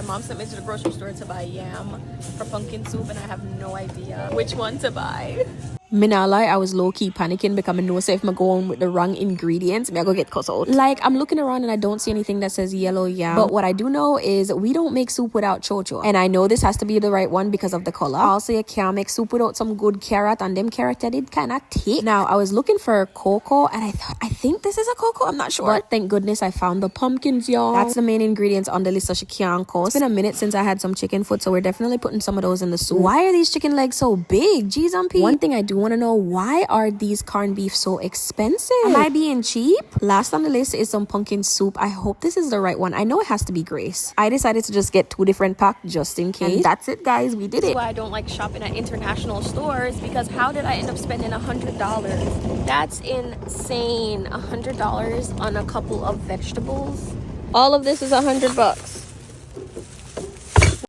My mom sent me to the grocery store to buy yam for pumpkin soup, and I have no idea which one to buy. Me not lie, I was low-key panicking because I know say if I go on with the wrong ingredients, I go get cussed out. Like, I'm looking around and I don't see anything that says yellow yam. But what I do know is we don't make soup without chocho. And I know this has to be the right one because of the color. Also, you can't make soup without some good carrot, and them carrot I did kind of take. Now, I was looking for cocoa, and I think this is a cocoa, I'm not sure. But thank goodness I found the pumpkins, y'all. That's the main ingredients on the list, so she can't cost. It's been a minute since I had some chicken foot, so we're definitely putting some of those in the soup. Why are these chicken legs so big? Jeez, one thing I do want to know, why are these corned beef so expensive? Am I being cheap? Last on the list is some pumpkin soup. I hope this is the right one. I know it has to be Grace. I decided to just get 2 different packs just in case. And that's it, guys. We did it. That's why I don't like shopping at international stores, because how did I end up spending $100? That's insane. $100 on a couple of vegetables. All of this is $100.